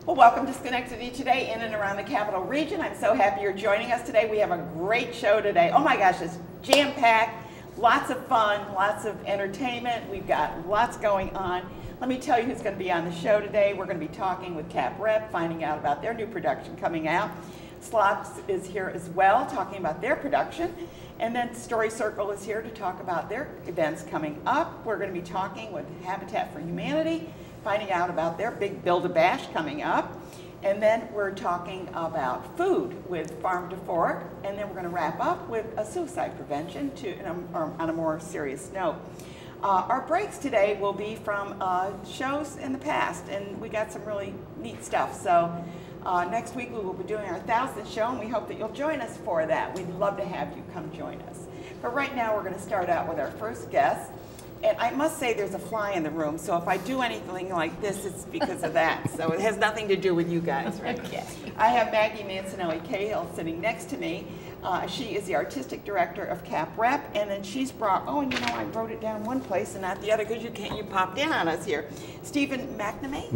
Well, welcome to Schenectady today, in and around the Capital Region. I'm so happy you're joining us today. We have a great show today. Oh my gosh, it's jam-packed, lots of fun, lots of entertainment. We've got lots going on. Let me tell you who's going to be on the show today. We're going to be talking with Cap Rep, finding out about their new production coming out. Slots is here as well, talking about their production. And then Story Circle is here to talk about their events coming up. We're going to be talking with Habitat for Humanity, finding out about their big Build-A-Bash coming up. And then we're talking about food with Farm to Fork. And then we're going to wrap up with a suicide prevention on a more serious note. Our breaks today will be from shows in the past, and we got some really neat stuff. So next week we will be doing our 1000th show, and we hope that you'll join us for that. We'd love to have you come join us. But right now we're going to start out with our first guest. And I must say there's a fly in the room, so if I do anything like this, it's because of that. So it has nothing to do with you guys, right? Okay. I have Maggie Mancinelli-Cahill sitting next to me. She is the artistic director of Cap Rep, and then she's brought, oh, and you know, I wrote it down one place and not the other because you popped in on us here. Stephen McNamee?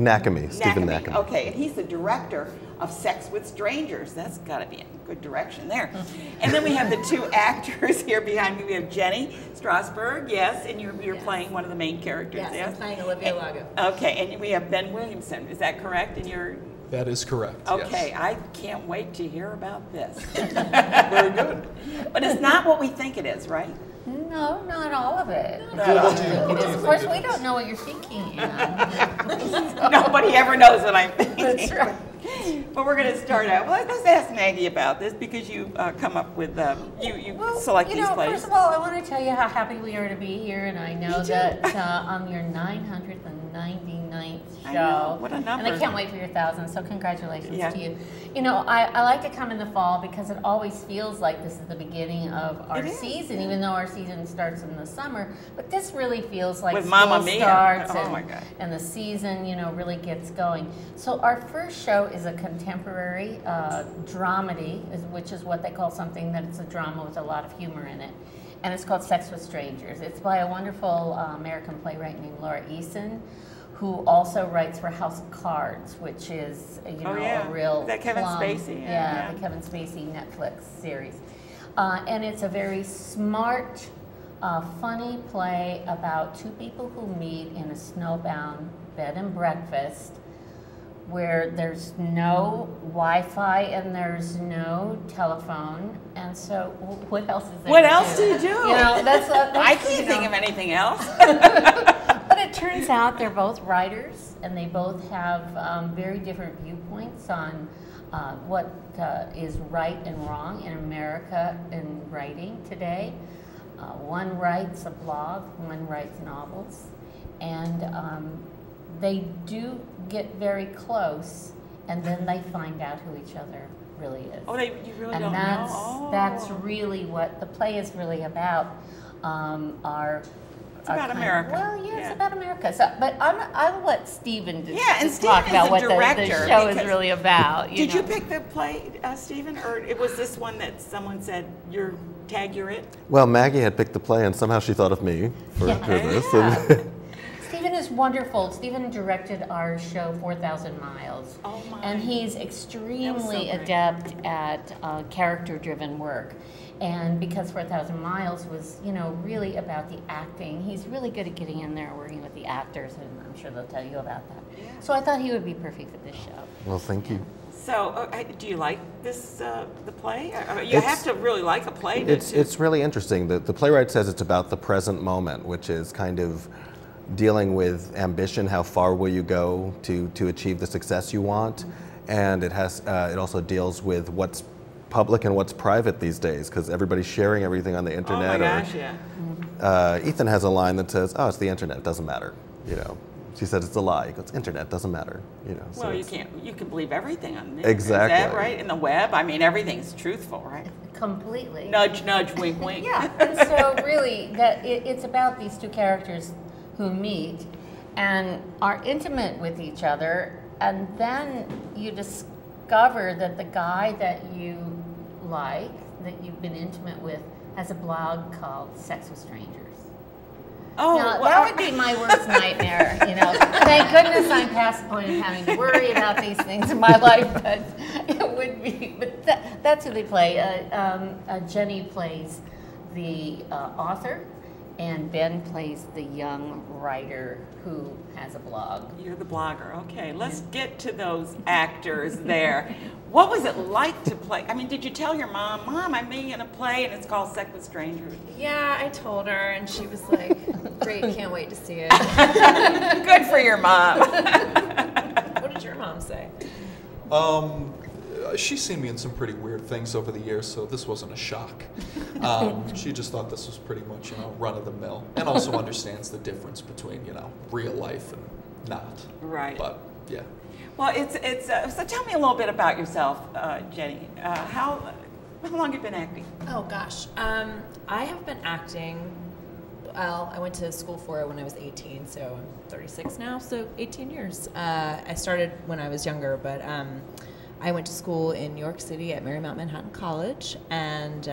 Stephen Nakame. Okay, and he's the director of Sex with Strangers. That's got to be in a good direction there. And then we have the two actors here behind me. We have Jenny Strasberg, yes, and you're yes. playing one of the main characters. Yes, I'm playing Olivia Lago. Okay, and we have Ben Williamson. Is that correct? And you're... That is correct. Okay, yes. I can't wait to hear about this. Very good. But it's not what we think it is, right? No, not all of it. Of course, we don't know what you're thinking. Nobody ever knows what I'm thinking. That's right. But we're going to start out. Well, let's ask Maggie about this because you come up with you select these plays. First of all, I want to tell you how happy we are to be here, and I know that on your 999th show, I know. What a number! And I can't wait for your 1000th. So congratulations yeah. to you. You know, I like to come in the fall because it always feels like this is the beginning of our season, even though our season starts in the summer. But this really feels like school starts and the season, you know, really gets going. So our first show is a contemporary dramedy, which is what they call something that it's a drama with a lot of humor in it. And it's called Sex with Strangers. It's by a wonderful American playwright named Laura Eason, who also writes for House of Cards, which is a real that Kevin Spacey. Yeah, the Kevin Spacey Netflix series. And it's a very smart, funny play about two people who meet in a snowbound bed and breakfast where there's no Wi-Fi and there's no telephone, and so what else is there? What else do you do? You know, that's I can't think of anything else. But it turns out they're both writers, and they both have very different viewpoints on what is right and wrong in America in writing today. One writes a blog, one writes novels, and they do get very close, and then they find out who each other really is. Oh, you really and don't know? Oh. That's really what the play is really about. It's about America. It's about America. So, but I'll let Stephen just talk about what the show is really about. Did you pick the play, Stephen, or it was this one that someone said you're it? Well, Maggie had picked the play, and somehow she thought of me for this. Yeah. Stephen is wonderful. Stephen directed our show 4,000 Miles. Oh my. And he's extremely adept at character-driven work. And because 4,000 Miles was, you know, really about the acting, he's really good at getting in there, working with the actors, and I'm sure they'll tell you about that. Yeah. So I thought he would be perfect for this show. Well, thank you. So, do you like this, the play? You have to really like a play. It's really interesting. The playwright says it's about the present moment, which is kind of dealing with ambition. How far will you go to achieve the success you want? Mm-hmm. And it also deals with what's public and what's private these days, because everybody's sharing everything on the internet. Oh my gosh, yeah. Ethan has a line that says, "Oh, it's the internet. It doesn't matter." You know. She said it's a lie. He goes, internet doesn't matter, you know. Well, so you can believe everything on the internet. Exactly. Is that right? In the web, I mean, everything's truthful, right? Completely. Nudge, nudge, wink, wink. Yeah, and so really, it's about these two characters who meet and are intimate with each other, and then you discover that the guy that you like, that you've been intimate with, has a blog called Sex with Strangers. Oh, now, that would be my worst nightmare, you know. Thank goodness I'm past the point of having to worry about these things in my life, but it would be, but that's who they play. Jenny plays the author, and Ben plays the young writer who has a blog. You're the blogger. Okay, let's get to those actors there. What was it like to play? I mean, did you tell your mom, Mom, I'm being in a play and it's called Sept with Strangers? Yeah, I told her, and she was like, great, can't wait to see it. Good for your mom. What did your mom say? She's seen me in some pretty weird things over the years, so this wasn't a shock. She just thought this was pretty much, run of the mill, and also understands the difference between, real life and not. Right. But yeah. Well, so tell me a little bit about yourself, Jenny. How long have you been acting? Oh gosh, I have been acting. Well, I went to school for it when I was 18, so I'm 36 now, so 18 years. I started when I was younger, but I went to school in New York City at Marymount Manhattan College, and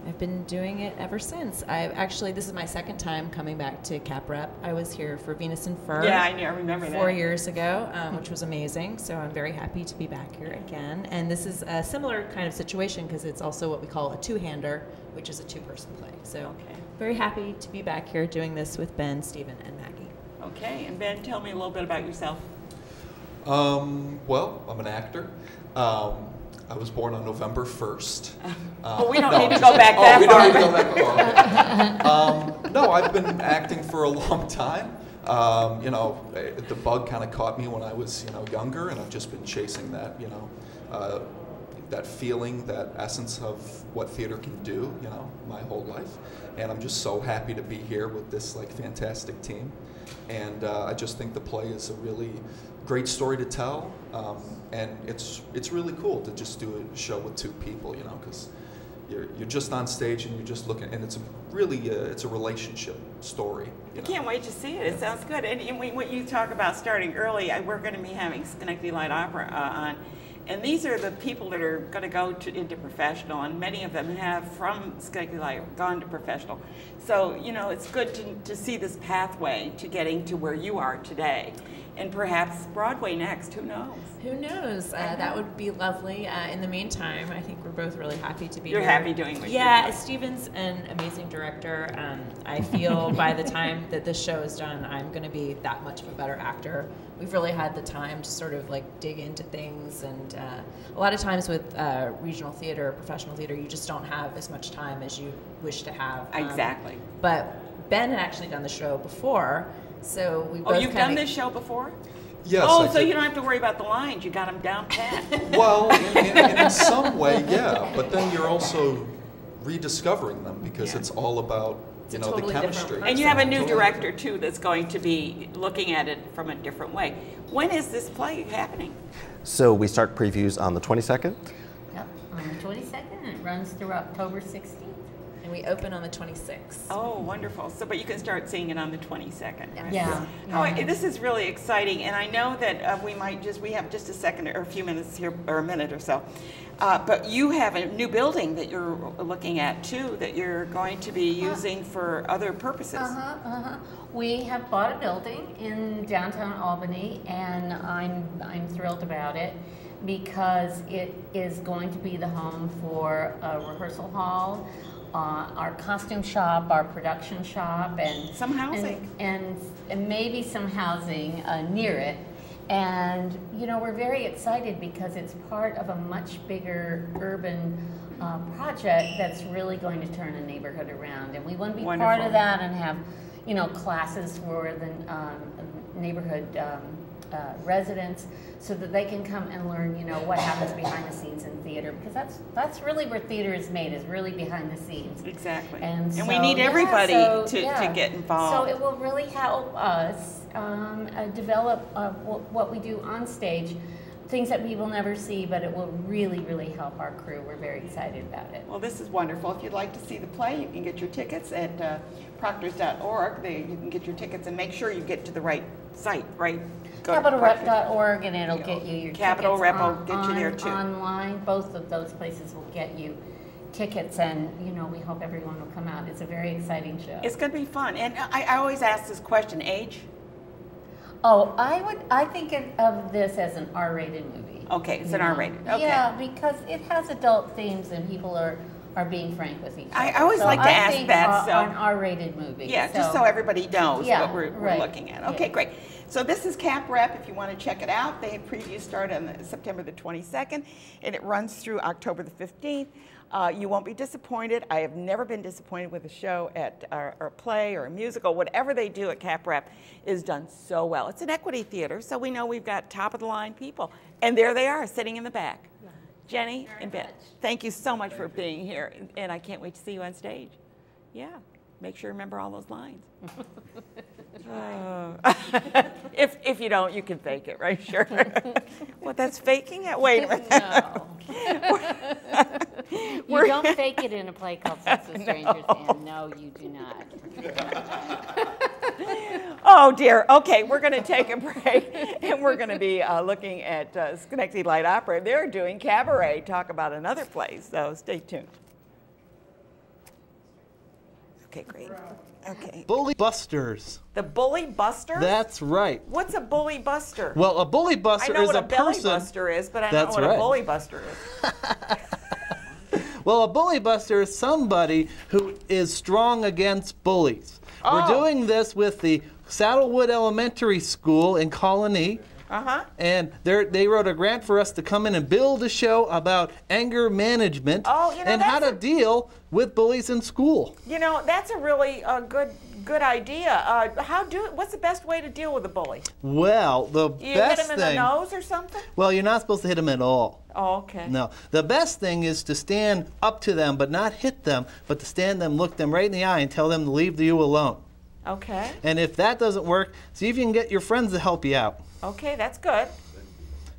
I've been doing it ever since. This is my second time coming back to Cap Rep. I was here for Venus and Fur. Yeah, I remember that. 4 years ago, which was amazing. So I'm very happy to be back here again. And this is a similar kind of situation because it's also what we call a two-hander, which is a two-person play. So very happy to be back here doing this with Ben, Stephen, and Maggie. Okay, and Ben, tell me a little bit about yourself. Well, I'm an actor. I was born on November 1st. Well, we don't need to go back that far. We don't need to go that far. No, I've been acting for a long time. The bug kind of caught me when I was, younger, and I've just been chasing that, that feeling, that essence of what theater can do, my whole life. And I'm just so happy to be here with this fantastic team. And I just think the play is a really great story to tell, and it's really cool to just do a show with two people, because you're just on stage and you're just looking, and it's a relationship story. I can't wait to see it. It sounds good. And when you talk about starting early, we're going to be having Schenectady Light Opera on. And these are the people that are going to go into professional, and many of them have, from Schenectady Light, gone to professional. So, it's good to see this pathway to getting to where you are today. And perhaps Broadway next, who knows? Who knows? That would be lovely. In the meantime, I think we're both really happy to be here. You're happy doing what you're doing. Stephen's an amazing director. I feel by the time that this show is done, I'm going to be that much of a better actor. We've really had the time to sort of dig into things, and a lot of times with regional theater, professional theater, you just don't have as much time as you wish to have. Exactly. But Ben had actually done the show before, so we both you've done this show before? Yes. Oh, so you don't have to worry about the lines. You got them down pat. Well, in some way, yeah. But then you're also rediscovering them because it's all about totally the chemistry. And you have a new director too that's going to be looking at it from a different way. When is this play happening? So we start previews on the 22nd. Yep, on the 22nd. It runs through October 16th. And we open on the 26th. Oh, wonderful. So, but you can start seeing it on the 22nd. Yeah. Oh, this is really exciting. And I know that we have just a second or a few minutes here, or a minute or so. But you have a new building that you're looking at too, that you're going to be using for other purposes. We have bought a building in downtown Albany, and I'm thrilled about it because it is going to be the home for a rehearsal hall, our costume shop, our production shop, and some housing, and maybe some housing near it. And we're very excited because it's part of a much bigger urban project that's really going to turn a neighborhood around, and we want to be part of that and have classes for the neighborhood residents, so that they can come and learn, what happens behind the scenes in theater, because that's really where theater is made, is really behind the scenes. Exactly. And so, we need everybody to get involved. So it will really help us develop what we do on stage, things that we will never see, but it will really, really help our crew. We're very excited about it. Well, this is wonderful. If you'd like to see the play, you can get your tickets at proctors.org. You can get your tickets, and make sure you get to the right site, right? CapitalRep.org, and it'll get you your Capital tickets Rep will get you there too. Online, both of those places will get you tickets, and we hope everyone will come out. It's a very exciting show. It's going to be fun. And I always ask this question: age? Oh, I think of this as an R-rated movie. Okay, it's an R-rated. Okay. Yeah, because it has adult themes and people are being frank with each other. I always like to ask that. So an R-rated movie. Yeah, just so everybody knows what we're looking at. Okay, yeah. great. So this is Cap Rep. If you want to check it out, they previews start on September the 22nd, and it runs through October the 15th. You won't be disappointed. I have never been disappointed with a show or a play or a musical. Whatever they do at Cap Rep is done so well. It's an equity theater, so we know we've got top-of-the-line people. And there they are, sitting in the back. Yeah. Jenny and Ben, thank you so much for being here, and I can't wait to see you on stage. Yeah, make sure you remember all those lines. If you don't, you can fake it, right? Sure. Well, that's faking it? Wait a minute. No. You don't fake it in a play called Sex with Strangers, Anne. No, you do not. Oh, dear. Okay, we're going to take a break, and we're going to be looking at Schenectady Light Opera. They're doing Cabaret, talk about another play, so stay tuned. Okay, great. Okay. Bully Busters. The Bully Buster? That's right. What's a Bully Buster? Well, a Bully Buster is a person. I know what a belly buster is, but I don't know what a Bully Buster is. Well, a Bully Buster is somebody who is strong against bullies. Oh. We're doing this with the Saddlewood Elementary School in Colony. Uh-huh. And they wrote a grant for us to come in and build a show about anger management and how to deal with bullies in school. That's a really good idea. What's the best way to deal with a bully? Well, the You best hit him in the nose or something? Well, you're not supposed to hit them at all. Oh, okay. No. The best thing is to stand up to them, but not hit them, but to stand them, look them right in the eye, and tell them to leave you alone. Okay. And if that doesn't work, see if you can get your friends to help you out. Okay, that's good.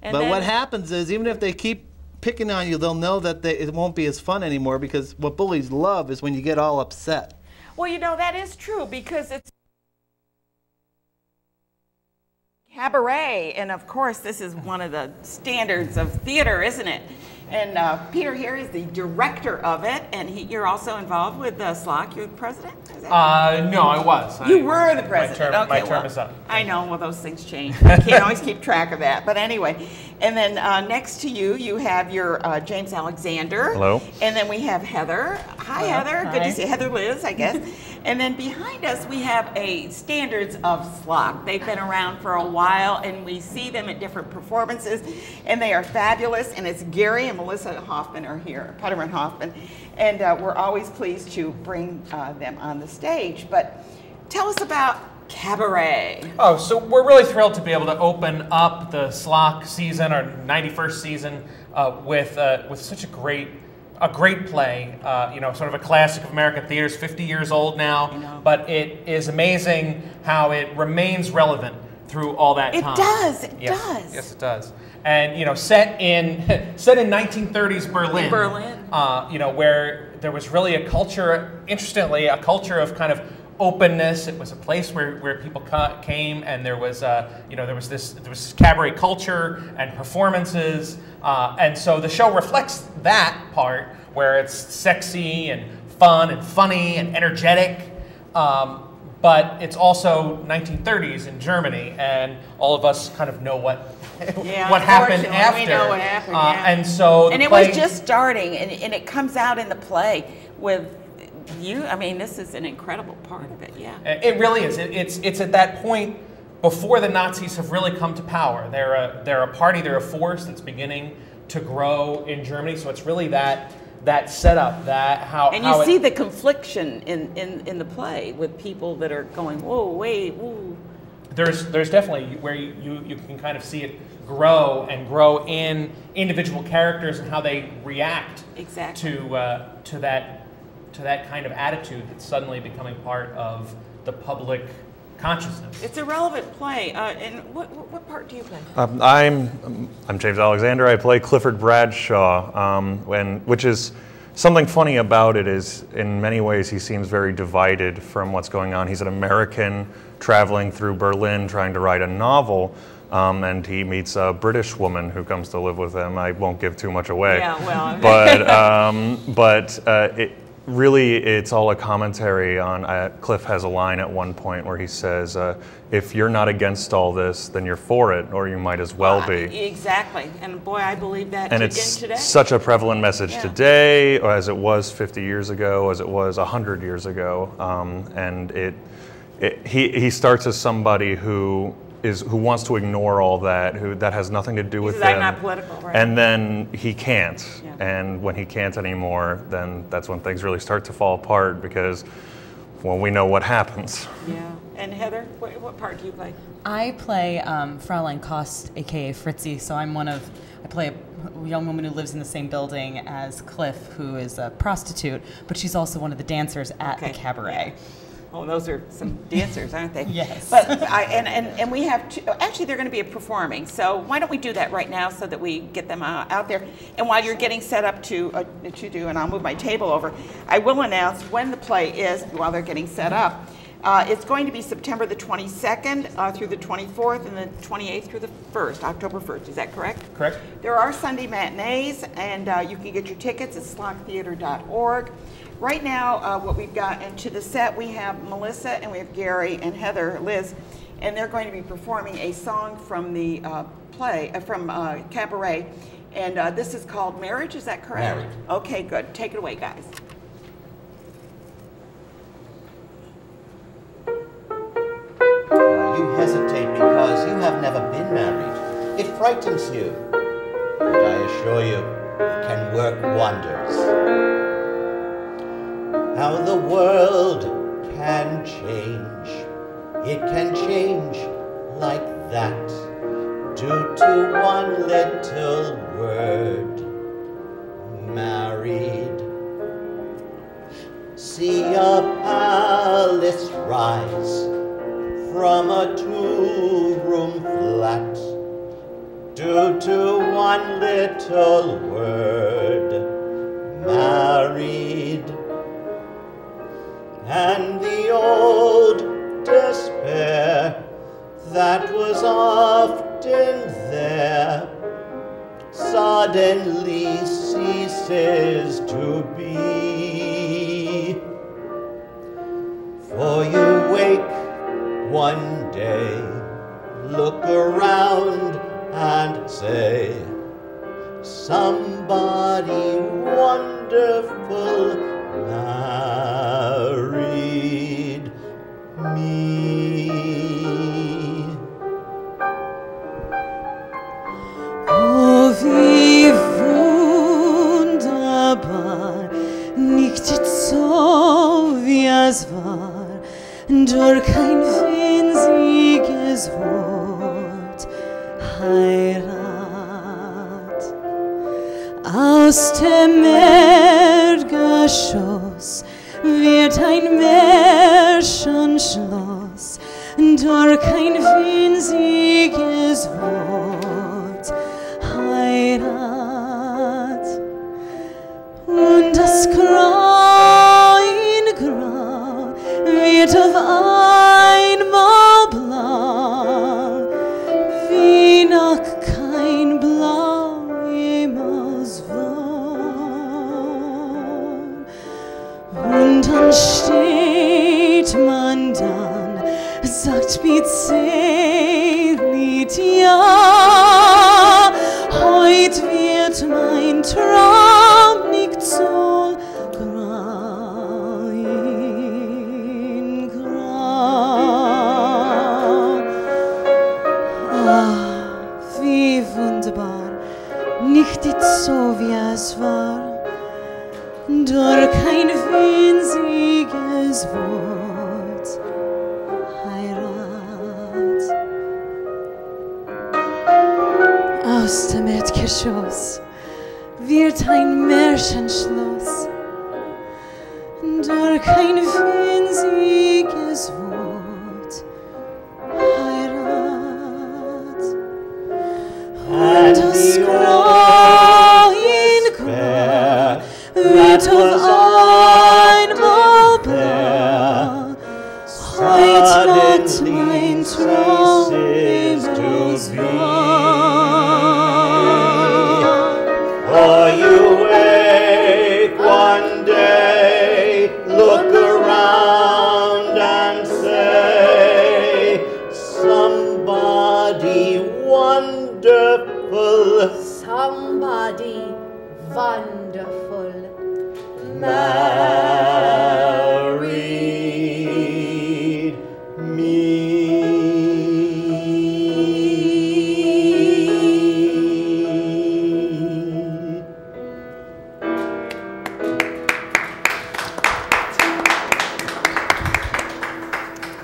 But what happens is, even if they keep picking on you, they'll know that it won't be as fun anymore, because what bullies love is when you get all upset. Well, that is true, because it's cabaret, and of course this is one of the standards of theater, isn't it? And Peter here is the director of it, and you're also involved with SLOC. You're the president? No, I was. You were the president. My term is up. I know, well, those things change. You can't always keep track of that. But anyway, and then next to you, you have your James Alexander. Hello. And then we have Heather. Hi, Heather. Hi. Good to see you. Heather Liz, I guess. And then behind us, we have a Standards of SLOC. They've been around for a while, and we see them at different performances, and they are fabulous. And it's Gary and Melissa Hoffman are here, Putterman Hoffman, and we're always pleased to bring them on the stage. But tell us about Cabaret. Oh, so we're really thrilled to be able to open up the SLOC season, our 91st season, with such a great play. Sort of a classic of American theater. It's 50 years old now, but it is amazing how it remains relevant through all that time. It does. It yes. does. Yes, it does. And set in 1930s Berlin. Where there was really a culture, interestingly, a culture of kind of openness. It was a place where people came, and there was this cabaret culture and performances, and so the show reflects that part where it's sexy and fun and funny and energetic. But it's also 1930s in Germany, and all of us kind of know what happened after. We know what happened, and it was just starting, and it comes out in the play with you. I mean, this is an incredible part of it, yeah. It really is. It's at that point before the Nazis have really come to power. They're a party, they're a force that's beginning to grow in Germany, so it's really that setup, and you see the confliction in the play with people that are going, whoa, wait, whoa. There's definitely where you can kind of see it grow in individual characters and how they react to that kind of attitude that's suddenly becoming part of the public consciousness. It's a relevant play. And what part do you play? I'm James Alexander. I play Clifford Bradshaw, which is something funny about it is in many ways he seems very divided from what's going on. He's an American traveling through Berlin trying to write a novel, and he meets a British woman who comes to live with him. I won't give too much away. Yeah, well. But really, it's all a commentary on, Cliff has a line at one point where he says, if you're not against all this, then you're for it, or you might as well be. Exactly, and boy, I believe that and again it's today. Such a prevalent message today, as it was 50 years ago, as it was 100 years ago, and he starts as somebody who wants to ignore all that, that has nothing to do with him. I'm not political, right? And then he can't. Yeah. And when he can't anymore, then that's when things really start to fall apart, because, well, we know what happens. Yeah. And Heather, what part do you play? I play Fraulein Kost, aka Fritzi. So I play a young woman who lives in the same building as Cliff, who is a prostitute, but she's also one of the dancers at the cabaret. Yeah. Oh, those are some dancers, aren't they? Yes. But and we have actually they're going to be performing. So why don't we do that right now so that we get them out there? And while you're getting set up to do, and I'll move my table over, I will announce when the play is while they're getting set up. It's going to be September the 22nd through the 24th and the 28th through the 1st, October 1st. Is that correct? Correct. There are Sunday matinees, and you can get your tickets at slocktheater.org. Right now, what we've got into the set, we have Melissa and we have Gary and Heather, Liz, and they're going to be performing a song from the Cabaret, and this is called Marriage. Is that correct? Marriage. Okay, good. Take it away, guys. You hesitate because you have never been married. It frightens you, but I assure you, it can work wonders. How the world can change. It can change like that, due to one little word, married. See a palace rise from a two-room flat, due to one little word, married. And the old despair that was often there suddenly ceases to be. For you wake one day, look around and say, somebody wonderful married me. Oh, wie wunderbar, nicht so wie es war, durch kein winziges Wort, Heirat. Aus dem Erdgeschoss wird ein Märchenschloss, durch kein winziges Wort, Heirat. Und das Grau in Grau wird auf einmal blau, wie noch kein Blau jemals war. Und dann steht man dann, sagt bezählt ja, heut wird mein Traum nicht so grau in grau. Ah, wie wunderbar, nicht so wie es war, durch kein winziges Wort, Heirat. Aus dem Erdgeschoss wird ein Märchenschloss, durch kein winziges Wort, Heirat. Und das Grau in Grau wird auf einmal blau, heut wird mein Traum jemals wahr. wonderful. Married me.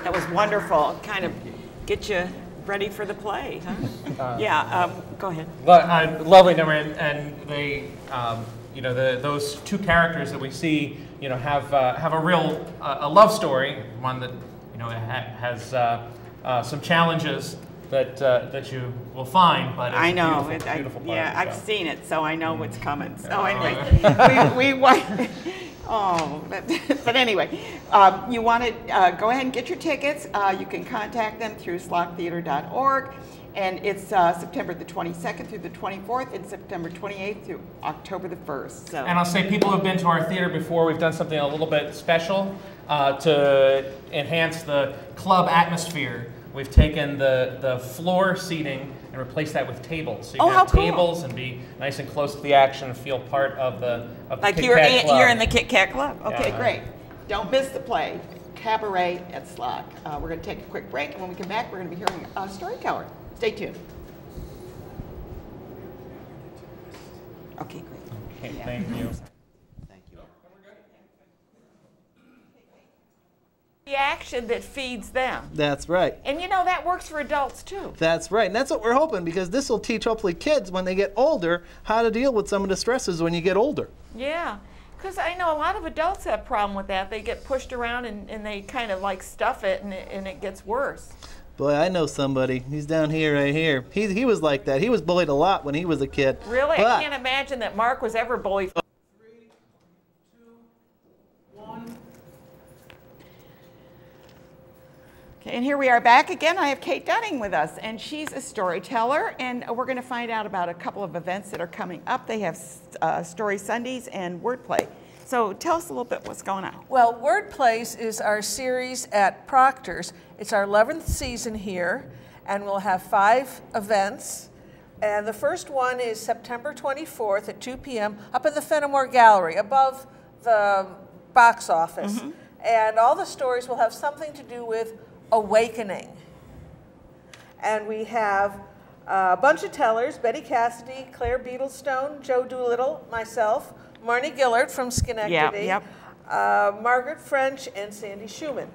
That was wonderful. Kind of get you ready for the play, huh? Go ahead. Lovely number, and they, you know, those two characters that we see, you know, have a real a love story, one that, you know, has some challenges that you will find, but it's I know. beautiful part yeah, of the I've show. seen it, so I know what's coming. So anyway, we oh, but anyway, you want to go ahead and get your tickets. You can contact them through slocktheater.org, and it's September the 22nd through the 24th, and September 28th through October the 1st. So. And I'll say, people who have been to our theater before, we've done something a little bit special to enhance the club atmosphere. We've taken the floor seating and replaced that with tables. So you can have tables and be nice and close to the action and feel part of the like Kit Kat Club. You're in the Kit Kat Club. Okay, Yeah. great. Don't miss the play, Cabaret at Slock. We're going to take a quick break, and when we come back, we're going to be hearing a storyteller. Stay tuned. Okay, great. Okay, thank you. The action that feeds them. That's right. And you know, that works for adults too. That's right. And that's what we're hoping, because this will teach, hopefully, kids when they get older how to deal with some of the stresses when you get older. Yeah, because I know a lot of adults have a problem with that. They get pushed around and they kind of like stuff it, and it gets worse. Boy, I know somebody. He's down here, right here. He was like that. He was bullied a lot when he was a kid. Really? But I can't imagine that Mark was ever bullied. 3, 2, 1. Okay, and here we are back again. I have Kate Dunning with us, and she's a storyteller, and we're going to find out about a couple of events that are coming up. They have Story Sundays and Wordplay. So tell us a little bit what's going on. Well, Wordplays is our series at Proctor's. It's our 11th season here, and we'll have 5 events. And the first one is September 24th at 2 p.m. up in the Fenimore Gallery, above the box office. Mm-hmm. And all the stories will have something to do with awakening. And we have a bunch of tellers: Betty Cassidy, Claire Beetlestone, Joe Doolittle, myself, Marnie Gillard from Schenectady, Margaret French, and Sandy Schumann.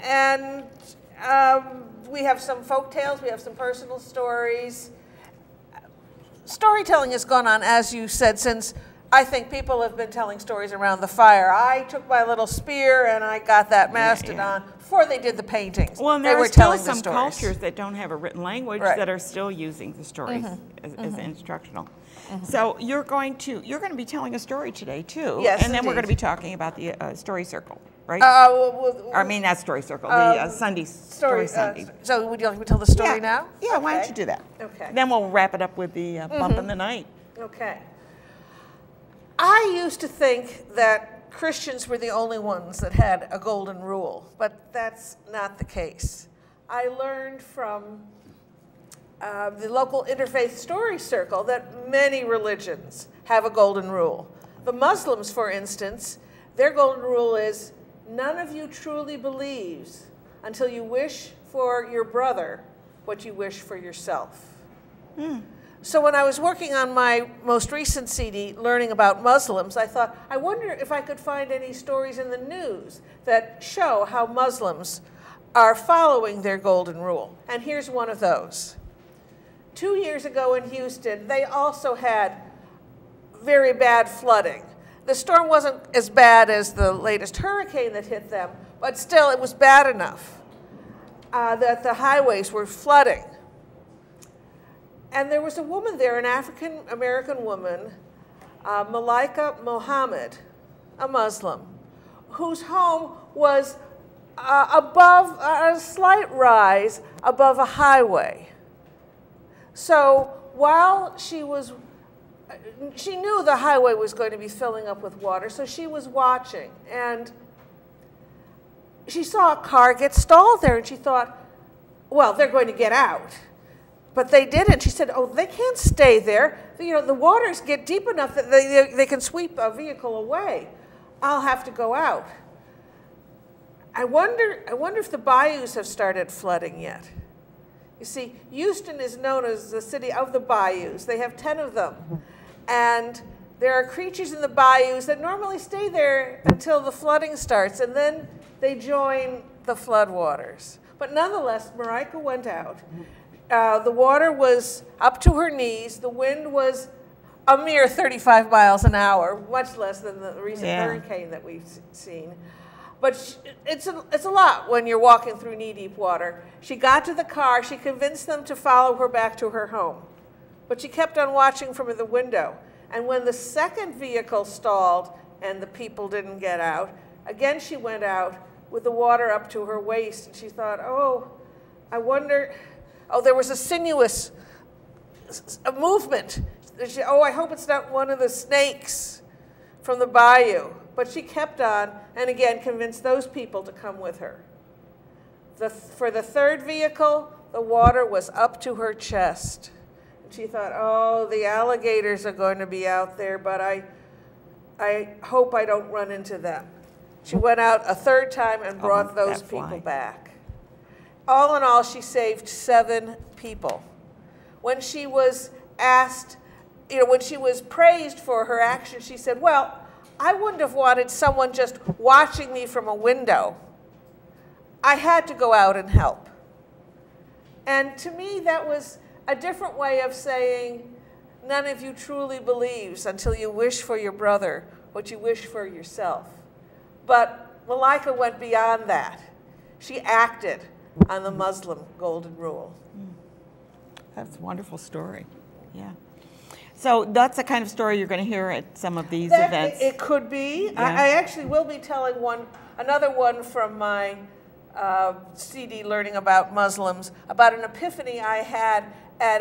And we have some folk tales, we have some personal stories. Storytelling has gone on, as you said, since I think people have been telling stories around the fire. I took my little spear and I got that mastodon before they did the paintings. Well, and there are still some cultures that don't have a written language that are still using the stories as instructional. So you're going to be telling a story today too. Yes, and then we're going to be talking about the story circle, right? I mean, not story circle, the story Sunday. So would you like me to tell the story now? Yeah, why don't you do that? Okay. Then we'll wrap it up with the bump in the night. Okay. I used to think that Christians were the only ones that had a golden rule, but that's not the case. I learned from the local interfaith story circle that many religions have a golden rule. The Muslims, for instance, their golden rule is, none of you truly believes until you wish for your brother what you wish for yourself. So when I was working on my most recent CD, learning about Muslims, I thought, I wonder if I could find any stories in the news that show how Muslims are following their golden rule. And here's one of those. 2 years ago in Houston, they also had very bad flooding. The storm wasn't as bad as the latest hurricane that hit them, but still it was bad enough that the highways were flooding. And there was a woman there, an African-American woman, Malaika Mohammed, a Muslim, whose home was above a slight rise above a highway. So while she knew the highway was going to be filling up with water, so she was watching, and she saw a car get stalled there, and she thought, well, they're going to get out. but they didn't. She said, oh, they can't stay there. You know, the waters get deep enough that they can sweep a vehicle away. I'll have to go out. I wonder if the bayous have started flooding yet. You see, Houston is known as the city of the bayous. They have 10 of them. And there are creatures in the bayous that normally stay there until the flooding starts, and then they join the floodwaters. But nonetheless, Marika went out. The water was up to her knees. The wind was a mere 35 miles an hour, much less than the recent hurricane that we've seen. But it's a lot when you're walking through knee-deep water. She got to the car. She convinced them to follow her back to her home. But she kept on watching from the window. And when the second vehicle stalled and the people didn't get out, again she went out with the water up to her waist. And she thought, oh, I wonder, oh, there was a sinuous movement. She, oh, I hope it's not one of the snakes from the bayou. But she kept on, and again convinced those people to come with her. For the third vehicle, the water was up to her chest. And she thought, oh, the alligators are going to be out there, but I hope I don't run into them. She went out a third time and brought those people back. All in all, she saved 7 people. When she was asked, you know, when she was praised for her action, she said, well, I wouldn't have wanted someone just watching me from a window. I had to go out and help. And to me, that was a different way of saying, none of you truly believes until you wish for your brother what you wish for yourself. But Malaika went beyond that. She acted on the Muslim golden rule. That's a wonderful story. Yeah. So that's the kind of story you're going to hear at some of these events. It could be. Yeah. I actually will be telling another one from my CD, Learning About Muslims, about an epiphany I had at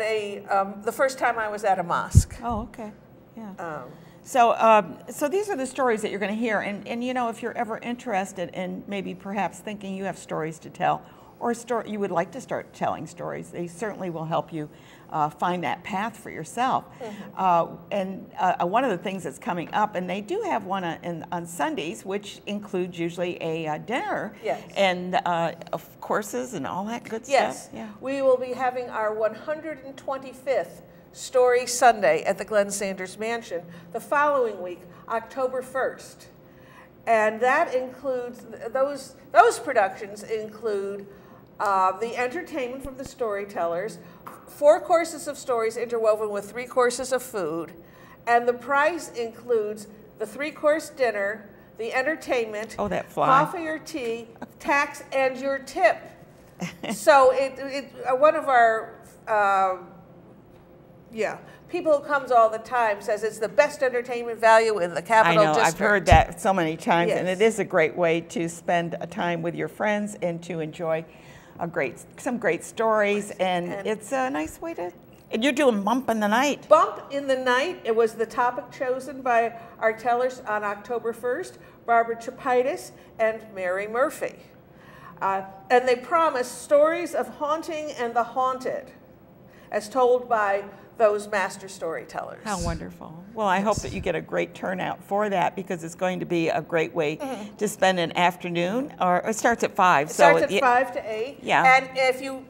the first time I was at a mosque. Oh, okay. Yeah. So these are the stories that you're going to hear. And you know, if you're ever interested in maybe perhaps thinking you have stories to tell, or you would like to start telling stories, they certainly will help you find that path for yourself. Mm-hmm. One of the things that's coming up, and they do have one on Sundays, which includes usually a dinner, yes, and of courses and all that good yes. stuff. Yeah. We will be having our 125th Story Sunday at the Glenn Sanders Mansion the following week, October 1st. And that includes, those productions include the entertainment from the storytellers, 4 courses of stories interwoven with 3 courses of food, and the price includes the 3-course dinner, the entertainment, coffee or tea, tax, and your tip. So one of our people who comes all the time says it's the best entertainment value in the Capital District. I know, I've heard that so many times, yes, and it is a great way to spend a time with your friends and to enjoy some great stories, and it's a nice way to. And you're doing Bump in the Night. Bump in the Night. It was the topic chosen by our tellers on October 1st, Barbara Chapitis and Mary Murphy. And they promise stories of haunting and the haunted, as told by those master storytellers. How wonderful. Well, I hope that you get a great turnout for that, because it's going to be a great way to spend an afternoon, or it starts at 5. It starts at 5 to 8. Yeah. And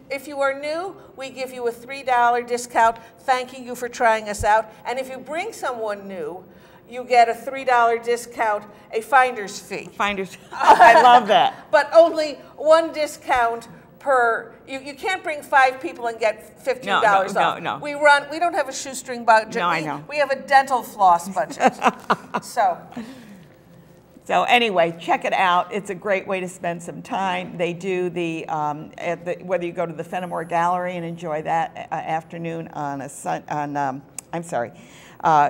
if you are new, we give you a $3 discount, thanking you for trying us out. And if you bring someone new, you get a $3 discount, a finder's fee. Finder's, I love that. But only 1 discount per, you can't bring 5 people and get $15 off. No. We don't have a shoestring budget. No, I know. We have a dental floss budget. So anyway, check it out. It's a great way to spend some time. They do whether you go to the Fenimore Gallery and enjoy that afternoon on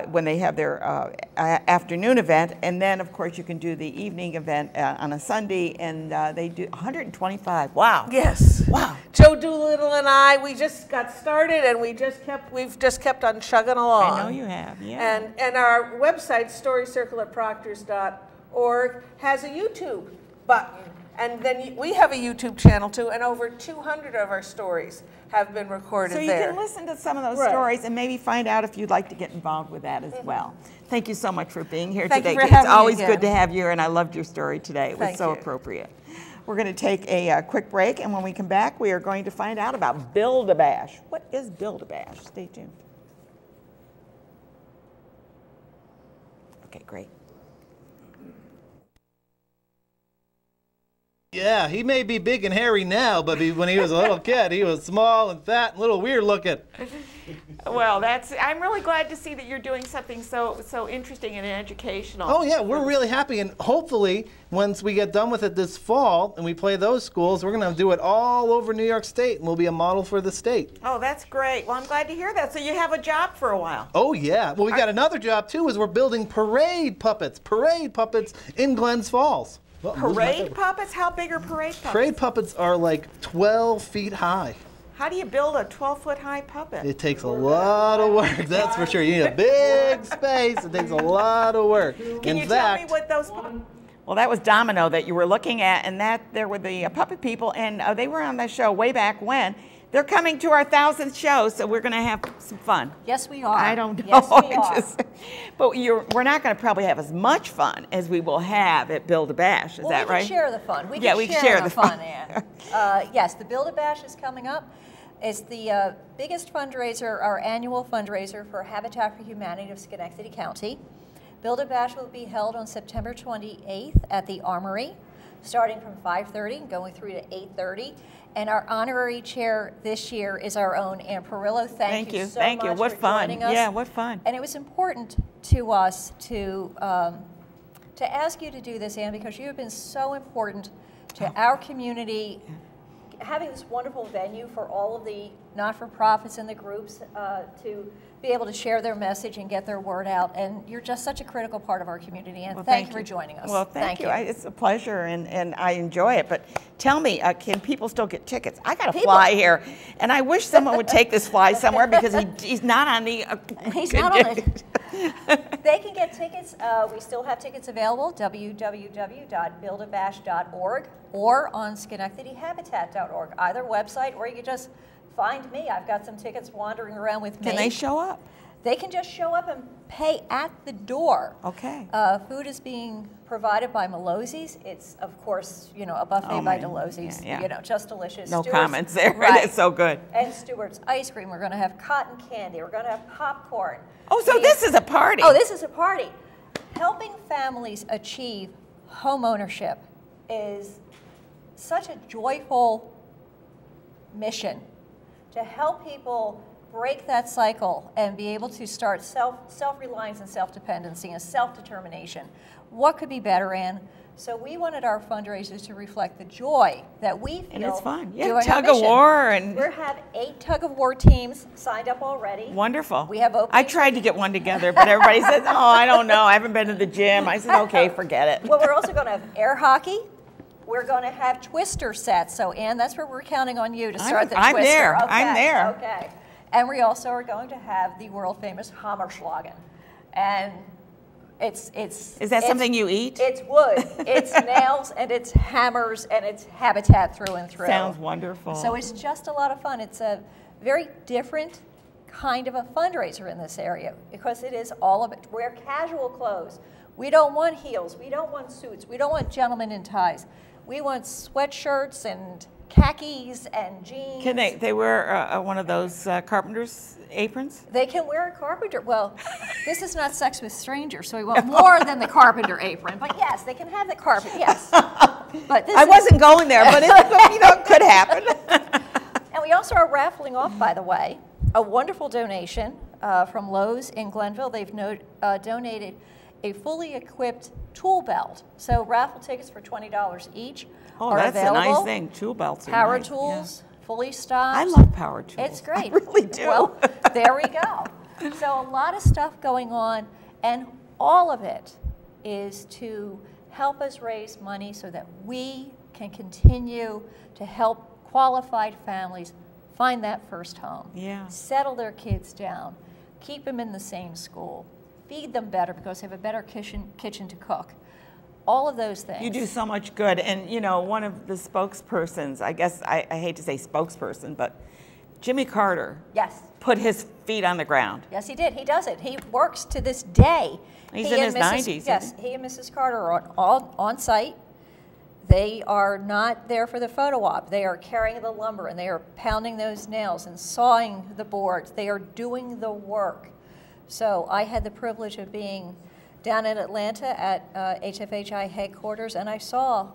when they have their afternoon event, and then of course you can do the evening event on a Sunday, and they do 125. Wow. Yes. Wow. Joe Doolittle and I, we just got started, and we've just kept on chugging along. I know you have. Yeah. And our website, storycircle@proctors.org, has a YouTube button, And then we have a YouTube channel too, and over 200 of our stories have been recorded there. So you can listen to some of those stories and maybe find out if you'd like to get involved with that as well. Thank you so much for being here today. It's always good to have you, and I loved your story today. It was so appropriate. We're going to take a quick break, and when we come back, we are going to find out about Build-A-Bash. What is Build-A-Bash? Stay tuned. Okay, great. Yeah, he may be big and hairy now, but when he was a little kid, he was small and fat and a little weird looking. Well, I'm really glad to see that you're doing something so interesting and educational. Oh yeah, we're really happy, and hopefully once we get done with it this fall and we play those schools, we're going to do it all over New York State, and we'll be a model for the state. Oh, that's great. Well, I'm glad to hear that. So you have a job for a while. Oh yeah. Well, we got another job too, is we're building parade puppets in Glens Falls. Well, parade puppets? How big are parade puppets? Parade puppets are like 12 feet high. How do you build a 12-foot high puppet? It takes a lot of work, that's for sure. You need a big space. It takes a lot of work. Can you tell me what those puppets... Well, that was Domino that you were looking at, and there were the puppet people, and they were on that show way back when. They're coming to our 1,000th show, so we're going to have some fun. Yes, we are. I don't know. Yes, we are. But we're not going to probably have as much fun as we will have at Build-A-Bash. Is that right? We can share the fun. We can share the fun, Ann. Yes, the Build-A-Bash is coming up. It's the biggest fundraiser, our annual fundraiser for Habitat for Humanity of Schenectady County. Build-A-Bash will be held on September 28th at the Armory, starting from 5:30 and going through to 8:30. And our honorary chair this year is our own Ann Perillo. Thank you so much What for fun. joining us. Yeah, what fun. And it was important to us to ask you to do this, Ann, because you have been so important to our community, having this wonderful venue for all of the not-for-profits and the groups to be able to share their message and get their word out. And you're just such a critical part of our community. And thank you for joining us. Well, thank you. It's a pleasure, and I enjoy it. But tell me, can people still get tickets? I got a fly here, and I wish someone would take this fly somewhere because he's not on the... he's not on it. They can get tickets. We still have tickets available, www.buildabash.org or on schenectadyhabitat.org, either website, or you can just find me. I've got some tickets wandering around with me. Can they show up? They can just show up and pay at the door. Okay. Food is being provided by Malozzi's. It's, of course, a buffet by Delozzi's. Yeah. Just delicious. No Stewart's, comments there. Right. It's so good. And Stewart's ice cream. We're going to have cotton candy. We're going to have popcorn. Oh, so this is a party. Oh, this is a party. Helping families achieve home ownership is such a joyful mission to help people break that cycle and be able to start self-reliance and self-dependency and self-determination. What could be better, Ann? So we wanted our fundraisers to reflect the joy that we feel. And it's fun. Yeah, tug of war. And we have 8 tug of war teams signed up already. Wonderful. We have openings. I tried to get one together, but everybody says, oh, I don't know. I haven't been to the gym. I said, okay, forget it. Well, we're also going to have air hockey. We're going to have twister sets. So, Ann, that's where we're counting on you to start the twister. I'm there. Okay. I'm there. Okay. And we also are going to have the world famous Hammerschlagen. And is that something you eat? It's wood. It's nails and it's hammers and it's habitat through and through. Sounds wonderful. So it's just a lot of fun. It's a very different kind of a fundraiser in this area because it is all of it. Wear casual clothes. We don't want heels. We don't want suits. We don't want gentlemen in ties. We want sweatshirts and khakis and jeans. Can they wear one of those carpenter's aprons? They can wear a carpenter. Well, this is not Sex with Strangers, so we want more than the carpenter apron. But yes, they can have the carpet. Yes. But I wasn't going there, but it could happen. And we also are raffling off, by the way, a wonderful donation from Lowe's in Glenville. They've donated a fully equipped tool belt. So raffle tickets for $20 each. Oh, are that's available. a nice thing. Tool belts are Power nice. tools, fully stocked. I love power tools. It's great. I really do. Well, there we go. So a lot of stuff going on, and all of it is to help us raise money so that we can continue to help qualified families find that first home. Yeah. Settle their kids down, keep them in the same school, feed them better because they have a better kitchen to cook. all of those things. You do so much good. And, you know, one of the spokespersons, I guess I hate to say spokesperson, but Jimmy Carter put his feet on the ground. Yes, he did. He does it. He works to this day. He's in his 90s. Yes, he and Mrs. Carter are on site. They are not there for the photo op. They are carrying the lumber and they are pounding those nails and sawing the boards. They are doing the work. So I had the privilege of being down in Atlanta at HFHI headquarters, and I saw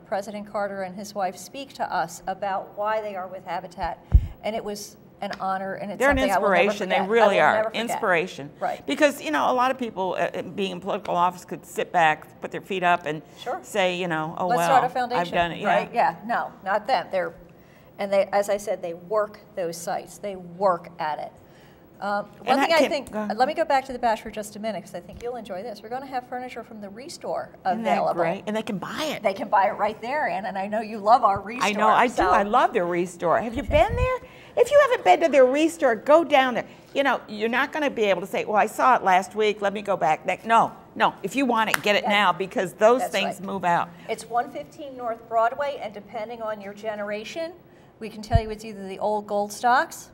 President Carter and his wife speak to us about why they are with Habitat. And it was an honor, and it's They're an something I will never inspiration. They forget. really I will are. never forget. Inspiration. Right. Because, you know, a lot of people being in political office could sit back, put their feet up, and say, you know, oh, Let's well, start a foundation, I've done it. right? Yeah, no, not them. They, as I said, they work those sites. They work at it. One thing I think, let me go back to the bash for just a minute, because I think you'll enjoy this. We're going to have furniture from the Restore available. Isn't that great? And they can buy it. They can buy it right there, Ann, and I know you love our Restore. I know, I do. I love their Restore. Have you been there? If you haven't been to their Restore, go down there. You know, you're not going to be able to say, well, I saw it last week, let me go back. No. If you want it, get it now, because those things move out. It's 115 North Broadway, and depending on your generation, we can tell you it's either the old Gold Stocks,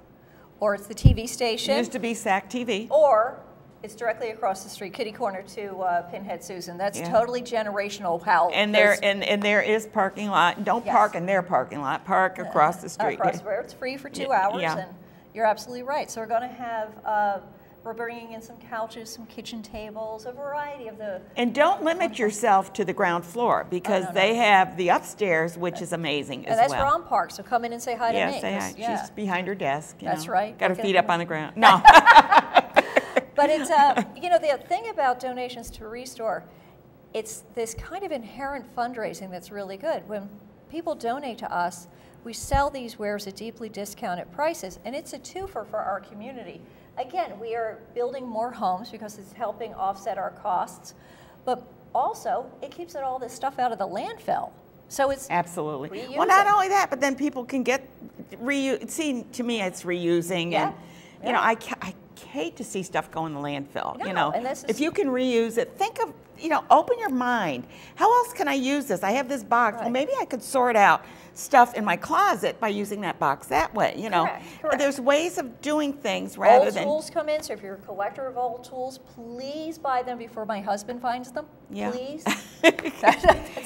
or it's the TV station. It used to be SAC TV. Or it's directly across the street, kitty corner to Pinhead Susan. That's totally generational. How and there is parking lot. Don't park in their parking lot. Park across the street. Across where it's free for 2 hours, and you're absolutely right. So we're going to have. We're bringing in some couches, some kitchen tables, a variety of the. And don't limit yourself to the ground floor, because they have the upstairs, which is amazing as well. And that's Ron Park, so come in and say hi to me. Yeah, say hi. She's behind her desk. That's right. Got her feet up on the ground. No. But it's, you know, the thing about donations to Restore, it's this kind of inherent fundraising that's really good. When people donate to us, we sell these wares at deeply discounted prices, and it's a twofer for our community. Again, we are building more homes because it's helping offset our costs, but also it keeps all this stuff out of the landfill. So it's absolutely. Reusing. Well, not only that, but then people can get reuse. See, to me, it's reusing, and you know, I hate to see stuff go in the landfill. You know, if you can reuse it, think of, you know, open your mind. How else can I use this? I have this box. Well, maybe I could sort out stuff in my closet by using that box that way. You know, there's ways of doing things rather than. Old tools come in, so if you're a collector of old tools, please buy them before my husband finds them. Yeah. Please.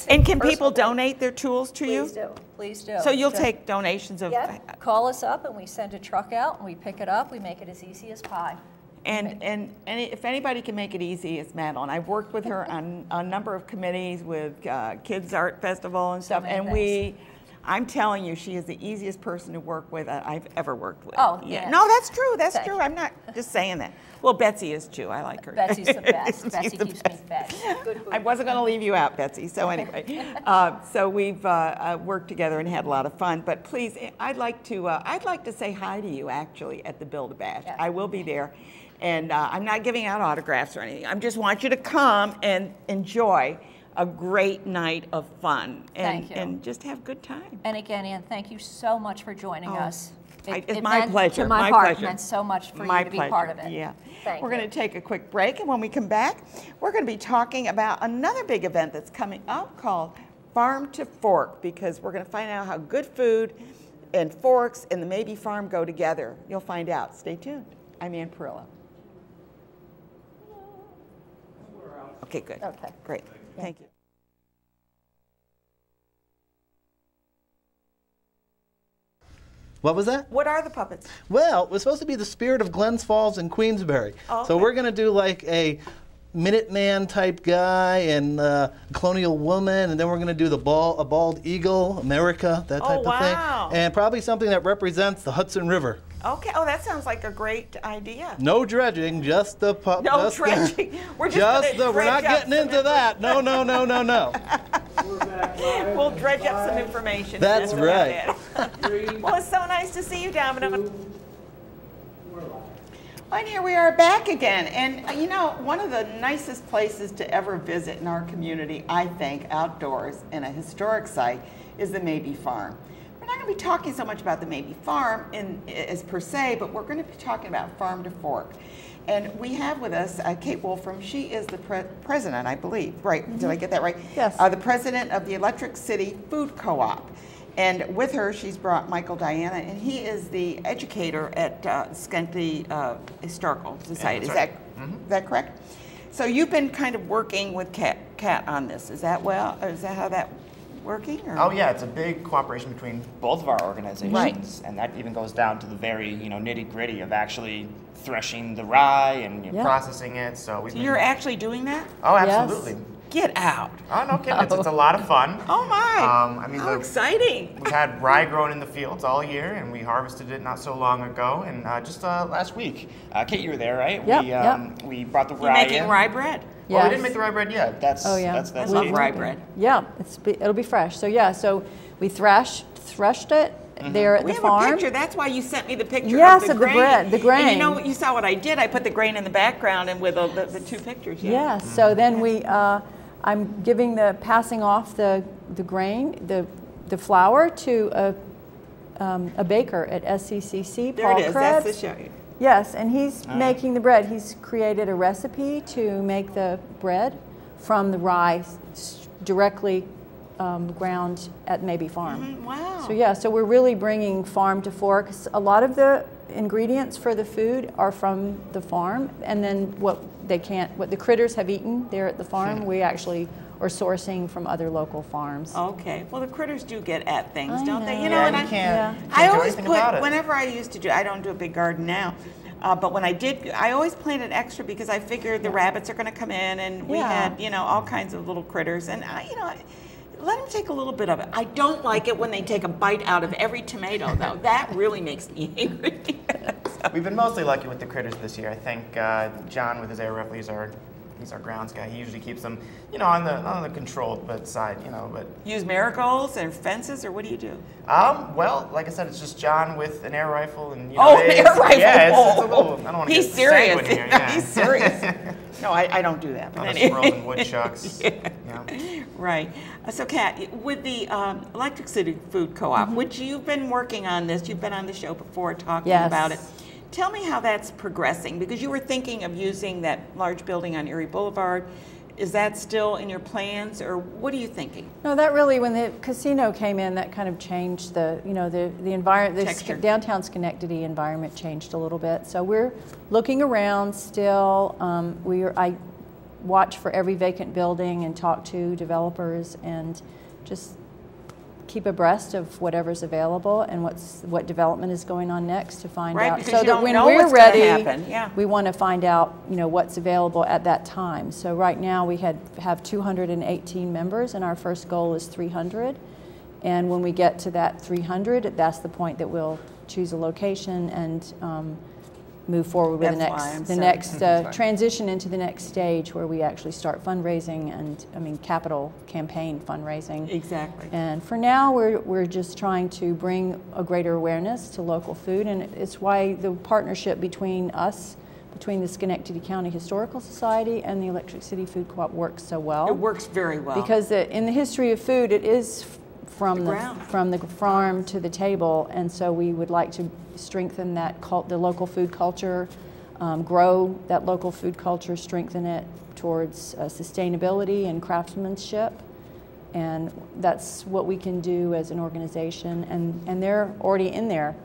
And can people donate their tools to you? Please do. Please do. So you'll take donations of. Call us up and we send a truck out and we pick it up. We make it as easy as pie. And if anybody can make it easy, it's Madeline. I've worked with her on a number of committees with Kids Art Festival and stuff, and I'm telling you, she is the easiest person to work with I've ever worked with. Oh, yeah. No, that's true. That's true. I'm not just saying that. Well, Betsy is too. I like her. Betsy's the best. Betsy keeps me fed. Good. I wasn't going to leave you out, Betsy. So anyway, so we've worked together and had a lot of fun. But please, I'd like to say hi to you actually at the Build-A-Bash. Yes. I will be there. And I'm not giving out autographs or anything. I just want you to come and enjoy a great night of fun and just have a good time. And again, Ann, thank you so much for joining us. It's my pleasure. To my heart, it meant so much for you to be part of it. Yeah. Thank We're going to take a quick break, and when we come back, we're going to be talking about another big event that's coming up called Farm to Fork, because we're going to find out how good food and forks and the Maybe Farm go together. You'll find out. Stay tuned. I'm Ann Perillo. Okay, good. Okay. Great. Thank you. What was that? What are the puppets? Well, it was supposed to be the spirit of Glens Falls and Queensbury. Oh, okay. So we're going to do like a Minuteman type guy and colonial woman, and then we're going to do a bald eagle, America, that type of thing. And probably something that represents the Hudson River. Okay. Oh, that sounds like a great idea. No dredging, just the pup. No dredging. We're not getting into that. No. We'll dredge up some information. That's right. Well, it's so nice to see you, Domino. And here we are back again. And you know, one of the nicest places to ever visit in our community, I think, outdoors in a historic site, is the Maybe Farm. We're not going to be talking so much about the Maybe Farm as per se, but we're going to be talking about Farm to Fork. And we have with us Kate Wolfram. She is the president, I believe. Right, did I get that right? Yes. The president of the Electric City Food Co-op. And with her, she's brought Michael Diana, and he is the educator at Schenectady Historical Society. Yeah, Is that correct? So you've been kind of working with Kat on this. Is that how that working? Or? Oh yeah, it's a big cooperation between both of our organizations, right. And that even goes down to the very nitty gritty of actually threshing the rye and processing it. So you're actually doing that? Oh, absolutely. Yes. Get out! Oh no kidding! It's a lot of fun. Oh my! How exciting! We've had rye grown in the fields all year, and we harvested it not so long ago. And just last week, Kate, you were there, right? Yep. We brought the rye. You're making rye bread. Well, we didn't make the rye bread yet. That's I love rye bread. Yeah, it'll be fresh. So we threshed it there at the farm. We have a picture. That's why you sent me the picture. Yes, of the grain. bread, the grain. And you saw what I did. I put the grain in the background and with the two pictures. Yeah. Yes. So then I'm passing off the grain, the flour to a baker at SCCC. There Paul it is. Krebs. That's the show. Yes, and he's making the bread. He's created a recipe to make the bread from the rye directly ground at Maybe Farm. Wow. So we're really bringing farm to fork. A lot of the ingredients for the food are from the farm, and then what the critters have eaten there at the farm, we actually are sourcing from other local farms. Okay. Well, the critters do get at things, don't they? I always put, whenever I used to do, I don't do a big garden now, but when I did, I always planted extra because I figured the rabbits are going to come in, and we had, all kinds of little critters, and let them take a little bit of it. I don't like it when they take a bite out of every tomato, though. That really makes me angry. We've been mostly lucky with the critters this year. I think John with his air rifle, he's our grounds guy. He usually keeps them, on the controlled side, but use marigolds and fences, or what do you do? Well, like I said, it's just John with an air rifle and an air rifle. Yeah, it's a little. I don't want to He's get serious. sanguine here. Yeah. He's serious. No, I don't do that. But anyway. Squirrels and woodchucks. Right. So, Kat, with the Electric City Food Co-op, which you've been working on this, you've been on the show before talking about it. Tell me how that's progressing, because you were thinking of using that large building on Erie Boulevard. Is that still in your plans, or what are you thinking? No, that really, when the casino came in, that kind of changed the environment. The downtown Schenectady environment changed a little bit. So we're looking around still. I watch for every vacant building and talk to developers and just keep abreast of whatever's available and what development is going on next to find out, so that when we're ready, we want to find out what's available at that time. So right now we have 218 members, and our first goal is 300. And when we get to that 300, that's the point that we'll choose a location and move forward with the next transition into the next stage, where we actually start fundraising and capital campaign fundraising. Exactly. And for now, we're just trying to bring a greater awareness to local food, and it's why the partnership between the Schenectady County Historical Society and the Electric City Food Co-op works so well. It works very well. Because in the history of food, it is from the farm to the table, and so we would like to strengthen the local food culture, grow that local food culture, strengthen it towards sustainability and craftsmanship, and that's what we can do as an organization. And they're already in there,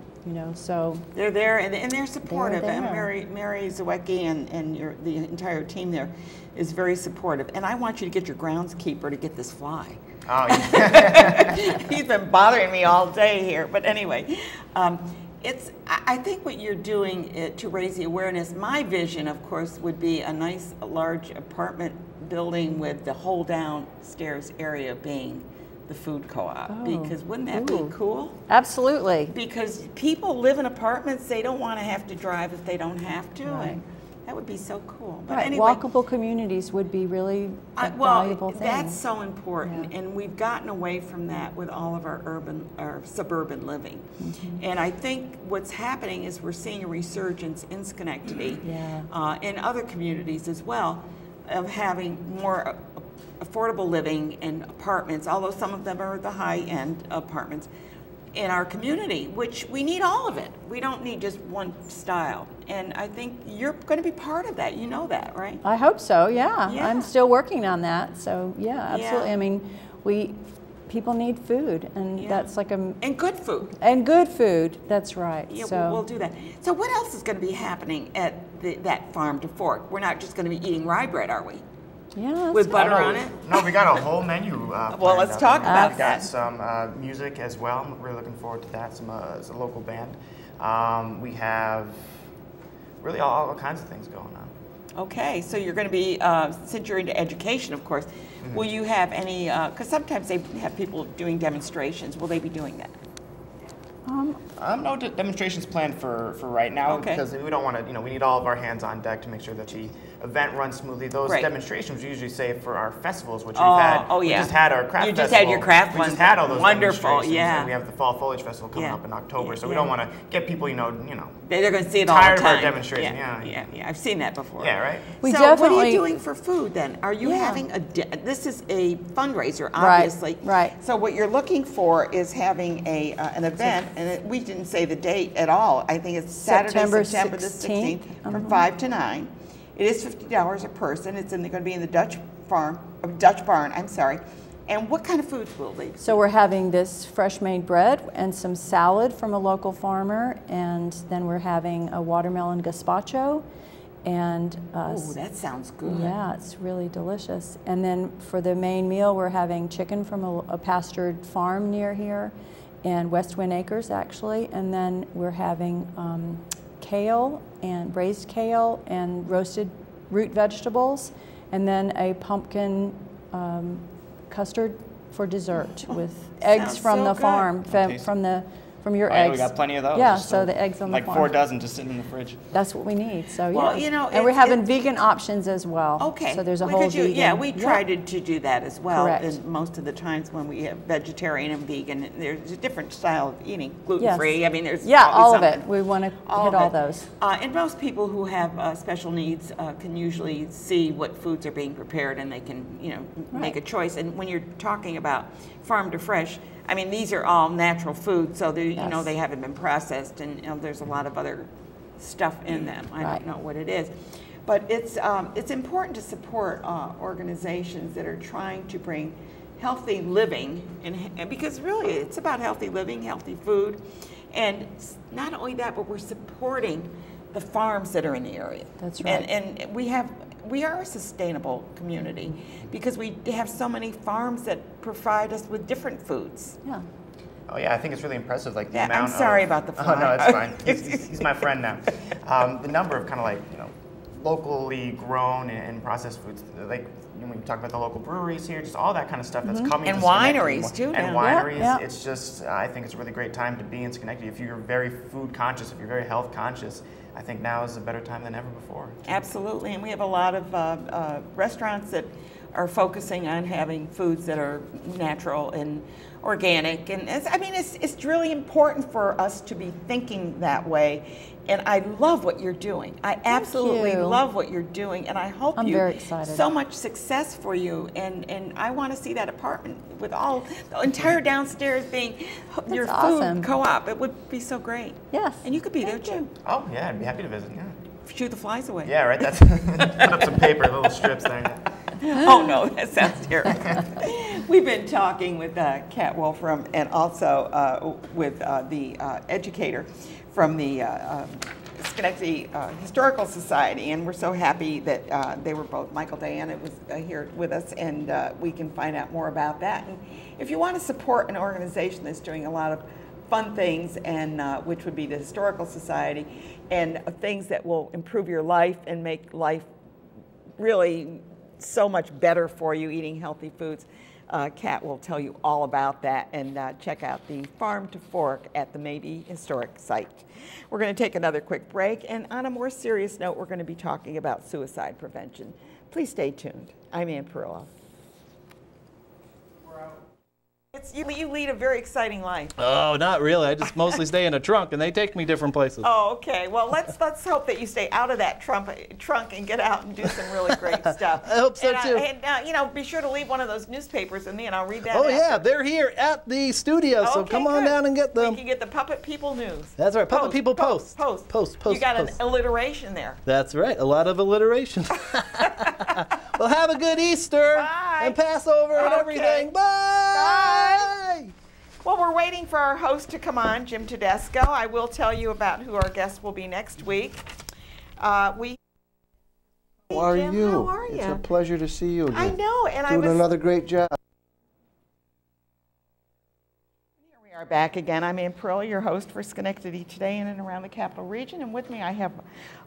so they're there and they're supportive. They're there. And Mary Zawecki and the entire team there is very supportive. And I want you to get your groundskeeper to get this fly. Oh, yeah. He's been bothering me all day here. But anyway, I think what you're doing to raise the awareness, my vision, of course, would be a nice, large apartment building with the whole downstairs area being the food co-op. Because wouldn't that be cool? Absolutely. Because people live in apartments, they don't want to have to drive if they don't have to. Right. And that would be so cool. But right. anyway, Walkable communities would be really a valuable thing. That's so important, and we've gotten away from that with all of our suburban living. And I think what's happening is we're seeing a resurgence in Schenectady, in other communities as well, of having more affordable living in apartments, although some of them are the high-end apartments. in our community, which we need all of it. We don't need just one style. And I think you're going to be part of that. You know that, right? I hope so, yeah. I'm still working on that. So, yeah, absolutely. I mean, people need food, and that's like and good food. And good food, that's right. Yeah, so we'll do that. So what else is going to be happening at that farm to fork? We're not just going to be eating rye bread, are we? Yeah, with butter on it? No, we got a whole menu. Well, let's talk about we that. got some music as well. I'm really looking forward to that. It's a local band. We have really all kinds of things going on. Okay, so you're going to be, since you're into education, of course, will you have any, because sometimes they have people doing demonstrations, will they be doing that? No demonstrations planned for right now, because we don't want to, we need all of our hands on deck to make sure that the event runs smoothly. Those demonstrations we usually save for our festivals, which we've had. We just had our craft festival. You just had your craft one. We just had all those Wonderful, and we have the Fall Foliage Festival coming up in October, so we don't want to get people, they're going to see it all tired the time. of our demonstration. Yeah, I've seen that before. Yeah, right. So what are you doing for food then? Are you having this is a fundraiser, obviously. Right. So what you're looking for is having an event, and we didn't say the date at all. I think it's Saturday, September the 16th from 5 to 9. It is $50 a person. It's going to be in the Dutch Barn. I'm sorry. And what kind of foods will they be? So we're having this fresh made bread and some salad from a local farmer, and then we're having a watermelon gazpacho. And oh, that sounds good. Yeah, it's really delicious. And then for the main meal, we're having chicken from a pastured farm near here, and West Wind Acres actually. And then we're having kale and braised kale and roasted root vegetables, and then a pumpkin custard for dessert with eggs from the farm, from your eggs. We got plenty of those. Yeah, so the eggs on the farm. Like 4 dozen just sitting in the fridge. That's what we need. So well, and we're having vegan options as well. Okay. So there's a whole vegan. Yeah, we tried to do that as well. Correct. And most of the times when we have vegetarian and vegan, there's a different style of eating, gluten-free. I mean, there's all of something. it. We want to hit all those. And most people who have special needs can usually see what foods are being prepared, and they can, make a choice. And when you're talking about farm to fresh, I mean, these are all natural foods, so they, they haven't been processed, and there's a lot of other stuff in them. I don't know what it is, but it's important to support organizations that are trying to bring healthy living, and because really it's about healthy living, healthy food, and not only that, but we're supporting the farms that are in the area. That's right. And we are a sustainable community because we have so many farms that provide us with different foods. Yeah. Oh yeah, I think it's really impressive. Like the amount. I'm sorry about the fly. Oh no, it's fine. He's my friend now. The number of kind of like locally grown and processed foods, like when you talk about the local breweries here, just all that kind of stuff that's coming. And wineries too. And wineries. It's just I think it's a really great time to be in Schenectady. If you're very food conscious, if you're very health conscious, I think now is a better time than ever before. Absolutely, and we have a lot of restaurants that are focusing on having foods that are natural and organic, and it's really important for us to be thinking that way. And I love what you're doing. I absolutely love what you're doing, and I hope I'm very excited. So much success for you. And I want to see that apartment with all the entire downstairs being your awesome. food co-op. It would be so great. Yes. And you could be there too. Oh yeah, I'd be happy to visit. Yeah. Shoo the flies away. Yeah, right. That's put up some paper, little strips there. Oh no, that sounds terrible. We've been talking with Kat Wolfram and also with the educator from the Schenectady Historical Society, and we're so happy that they were both, Michael Diana was here with us, and we can find out more about that. And if you want to support an organization that's doing a lot of fun things, and which would be the Historical Society, and things that will improve your life and make life really so much better for you, eating healthy foods. Kat will tell you all about that, and check out the Farm to Fork at the Maybe Historic Site. We're going to take another quick break, and on a more serious note, we're going to be talking about suicide prevention. Please stay tuned. I'm Ann Perillo. You lead a very exciting life. Oh, not really. I just mostly stay in a trunk, and they take me different places. Oh, okay. Well, let's hope that you stay out of that trunk and get out and do some really great stuff. I hope so too. And be sure to leave one of those newspapers with me, and I'll read that. Oh yeah, they're here at the studio, so come on down and get them. You can get the Puppet People News. That's right, Puppet People Post. Post. You got an alliteration there. That's right, a lot of alliteration. Well, have a good Easter and Passover and everything. Bye. Well, we're waiting for our host to come on, Jim Tedesco. I will tell you about who our guest will be next week. How are you? How are you? It's a pleasure to see you again. I know, and doing another great job. Here we are back again. I'm Ann Perillo, your host for Schenectady Today in and around the Capital Region, and with me I have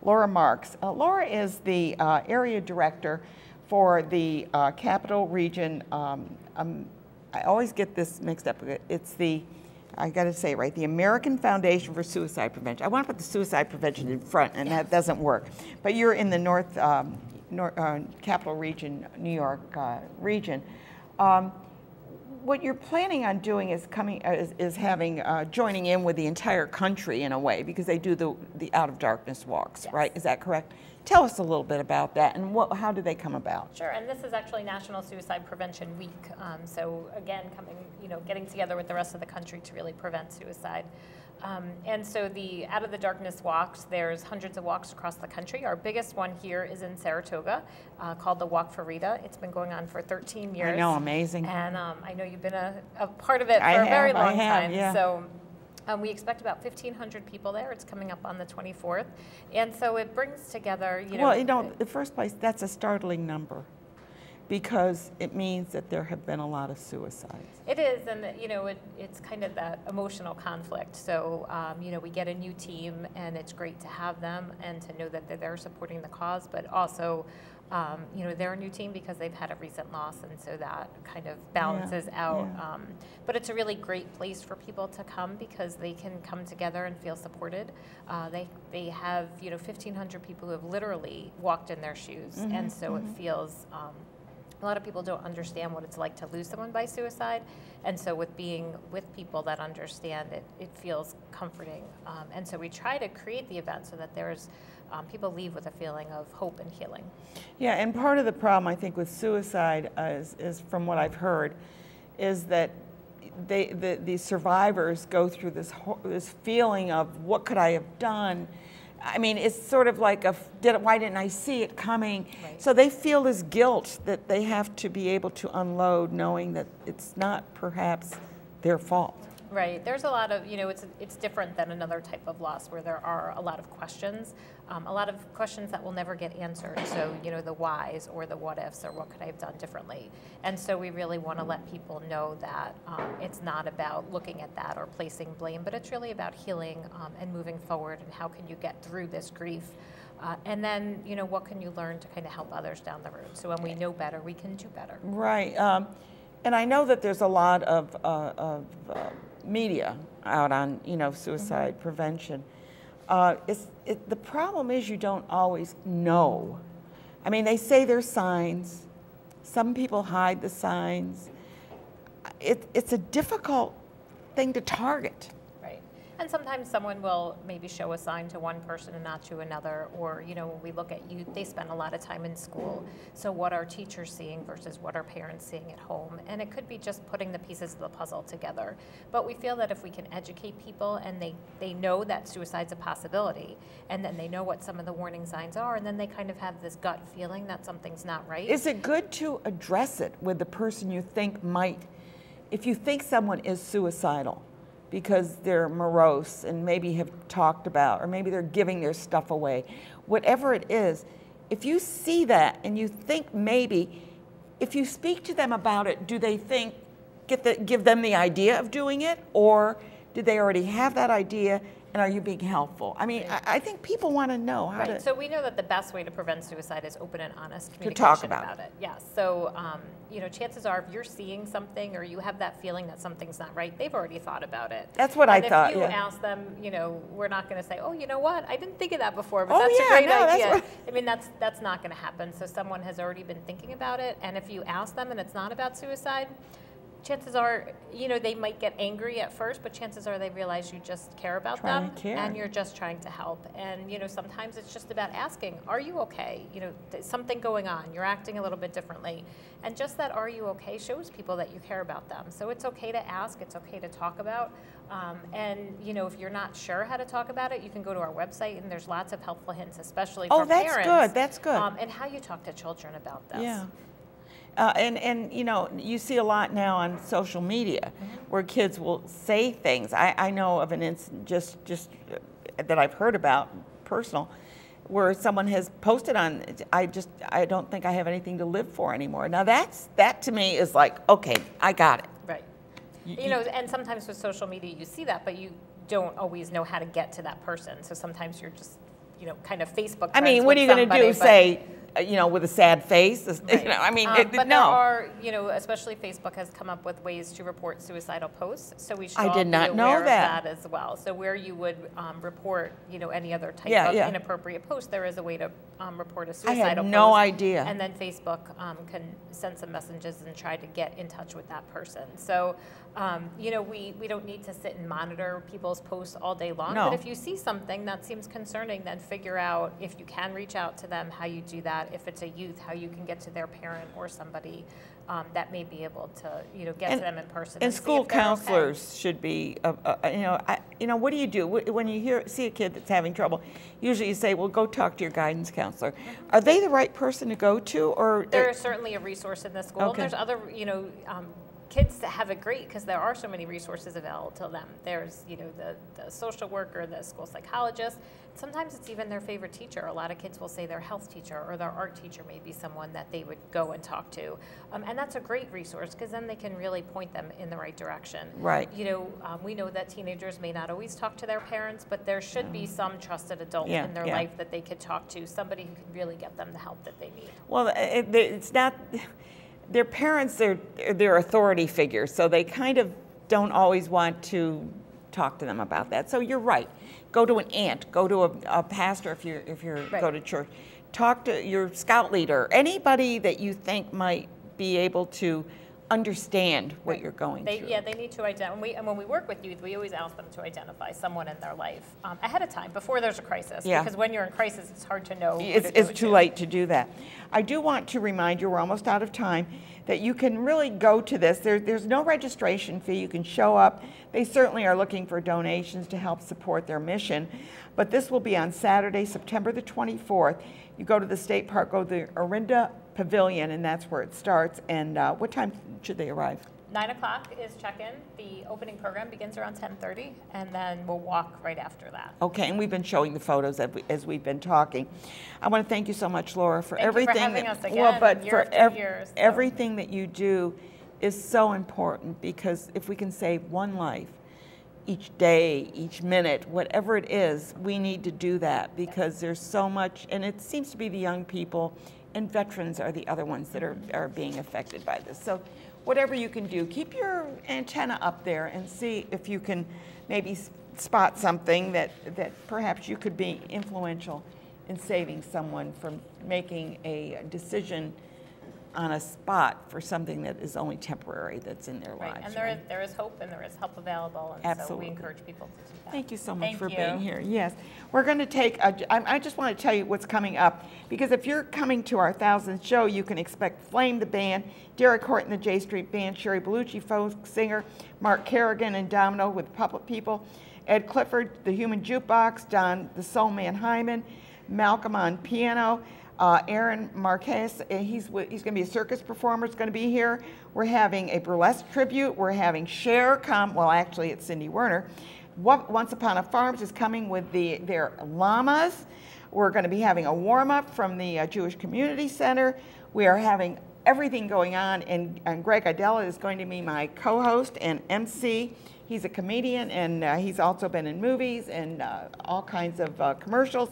Laura Marks. Laura is the area director for the Capital Region. I always get this mixed up. It's I got to say it right, the American Foundation for Suicide Prevention. I want to put the suicide prevention in front, and that doesn't work. But you're in the North Capital Region, New York region. What you're planning on doing is joining in with the entire country in a way, because they do the Out of Darkness walks, right? Is that correct? Tell us a little bit about that, and how do they come about? Sure, and this is actually National Suicide Prevention Week. So again, getting together with the rest of the country to really prevent suicide. And so the Out of the Darkness walks, there's hundreds of walks across the country. Our biggest one here is in Saratoga, called the Walk for Rita. It's been going on for 13 years. I know, amazing. And I know you've been a part of it for a very long time. Yeah. So we expect about 1,500 people there. It's coming up on the 24th. And so it brings together, Well, in the first place, that's a startling number, because it means that there have been a lot of suicides. It is, and it's kind of that emotional conflict. So, we get a new team, and it's great to have them and to know that they're there supporting the cause, but also, they're a new team because they've had a recent loss, and so that kind of balances out. Yeah. But it's a really great place for people to come because they can come together and feel supported. They have 1,500 people who have literally walked in their shoes, and so it feels. A lot of people don't understand what it's like to lose someone by suicide, and so with being with people that understand it, it feels comforting. And so we try to create the event so that there's people leave with a feeling of hope and healing. Yeah, and part of the problem I think with suicide is from what I've heard, is that the survivors go through this feeling of what could I have done. I mean, it's sort of like why didn't I see it coming? Right. So they feel this guilt that they have to be able to unload, knowing that it's not perhaps their fault. Right. There's a lot of, it's different than another type of loss where there are a lot of questions that will never get answered. So, the whys or the what ifs or what could I have done differently. And so we really want to let people know that it's not about looking at that or placing blame, but it's really about healing and moving forward, and how can you get through this grief. And then, what can you learn to kind of help others down the road? So when we know better, we can do better. Right. And I know that there's a lot of media out on, suicide prevention. The problem is you don't always know. I mean, they say there's signs. Some people hide the signs. It's a difficult thing to target. Right. And sometimes someone will maybe show a sign to one person and not to another, or, when we look at youth, they spend a lot of time in school. So what are teachers seeing versus what are parents seeing at home? And it could be just putting the pieces of the puzzle together. But we feel that if we can educate people and they know that suicide's a possibility, and then they know what some of the warning signs are, and then they kind of have this gut feeling that something's not right. Is it good to address it with the person you think might, if you think someone is suicidal, because they're morose and maybe have talked about, or maybe they're giving their stuff away, whatever it is, if you see that and you think maybe, if you speak to them about it, do they think, give them the idea of doing it, or did they already have that idea, and are you being helpful? I mean, I think people want to know how to. So we know that the best way to prevent suicide is open and honest communication to talk about it. Yeah. So chances are, if you're seeing something or you have that feeling that something's not right, they've already thought about it. That's what I thought. If you ask them, we're not going to say, oh, you know what? I didn't think of that before, but that's a great idea. I mean, that's not going to happen. So someone has already been thinking about it, and if you ask them and it's not about suicide, chances are, they might get angry at first, but chances are they realize you just care about them and you're just trying to help. And, sometimes it's just about asking, are you okay? There's something going on. You're acting a little bit differently. And just that are you okay shows people that you care about them. So it's okay to ask. It's okay to talk about. And, if you're not sure how to talk about it, you can go to our website and there's lots of helpful hints, especially for parents. Oh, that's good. That's good. And how you talk to children about this. Yeah. And you see a lot now on social media where kids will say things. I know of an incident just that I've heard about, personal, where someone has posted on, I don't think I have anything to live for anymore. Now that to me is like, okay, I got it. Right. And sometimes with social media you see that, but you don't always know how to get to that person. So sometimes you're just, kind of Facebook friends. I mean, what are you going to do? Say, with a sad face? Right. But no. there are, especially Facebook has come up with ways to report suicidal posts. So we should all did not be know aware of that. that as well. So where you would report, any other type of inappropriate post, there is a way to report a suicidal post. I had no idea. And then Facebook can send some messages and try to get in touch with that person. So, we don't need to sit and monitor people's posts all day long. No. But if you see something that seems concerning, then figure out if you can reach out to them, how you do that. If it's a youth, how you can get to their parent or somebody that may be able to, get to them in person. And school counselors should be, what do you do when you see a kid that's having trouble? Usually you say, well, go talk to your guidance counselor. Are they the right person to go to, or they're certainly a resource in the school. Okay. There's other, kids that have it great because there are so many resources available to them. There's, the social worker, the school psychologist. Sometimes it's even their favorite teacher. A lot of kids will say their health teacher or their art teacher may be someone that they would go and talk to. And that's a great resource because then they can really point them in the right direction. Right. We know that teenagers may not always talk to their parents, but there should be some trusted adult in their life that they could talk to, somebody who can really get them the help that they need. Well, it's not... Their parents, they're authority figures, so they kind of don't always want to talk to them about that. So you're right. Go to an aunt, go to a pastor if you're go to church. Talk to your scout leader, anybody that you think might be able to understand what you're going through. Yeah, they need to identify. And when we work with youth, we always ask them to identify someone in their life ahead of time, before there's a crisis. Yeah. Because when you're in crisis, it's hard to know. It's too late to do that. I do want to remind you, we're almost out of time, that you can really go to this. There's no registration fee. You can show up. They certainly are looking for donations to help support their mission. But this will be on Saturday, September the 24th. You go to the state park, go to the Orinda Pavilion, and that's where it starts. And what time should they arrive? 9 o'clock is check-in. The opening program begins around 10:30, and then we'll walk right after that. Okay, and we've been showing the photos as we've been talking. I want to thank you so much, Laura, for everything. Thank you for having us again. Well, but year for after year, so. everything that you do is so important, because if we can save one life each day, each minute, whatever it is, we need to do that, because there's so much, and it seems to be the young people and veterans are the other ones that are being affected by this. So whatever you can do, keep your antenna up there and see if you can maybe spot something that perhaps you could be influential in saving someone from making a decision on a spot for something that is only temporary, that's in their lives. And there is hope, and there is help available, and Absolutely. so we encourage people to do that. Thank you so much Thank for you. being here. Yes, we're going to take, I just want to tell you what's coming up, because if you're coming to our 1000th show, you can expect Flame the Band, Derek Horton the J Street Band, Sherry Bellucci, folk singer, Mark Kerrigan and Domino with Puppet People, Ed Clifford, the Human Jukebox, Don the Soul Man Hyman, Malcolm on piano, Aaron Marquez, he's going to be a circus performer, is going to be here. We're having a burlesque tribute. We're having Cher come, well actually it's Cindy Werner. Once Upon a Farms is coming with their llamas. We're going to be having a warm-up from the Jewish Community Center. We are having everything going on, and Greg Idella is going to be my co-host and MC. He's a comedian, and he's also been in movies and all kinds of commercials.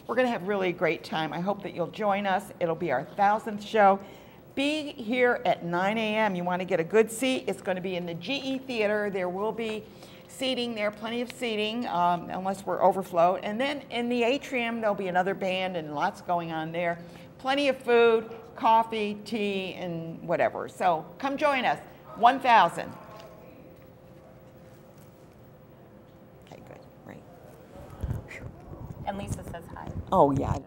We're going to have really a great time. I hope that you'll join us. It'll be our 1000th show. Be here at 9 a.m. You want to get a good seat. It's going to be in the GE Theater. There will be seating there, plenty of seating, unless we're overflowed. And then in the atrium, there'll be another band and lots going on there. Plenty of food, coffee, tea, and whatever. So come join us. 1,000. Okay, good. Great. And Lisa says hi. Oh, yeah.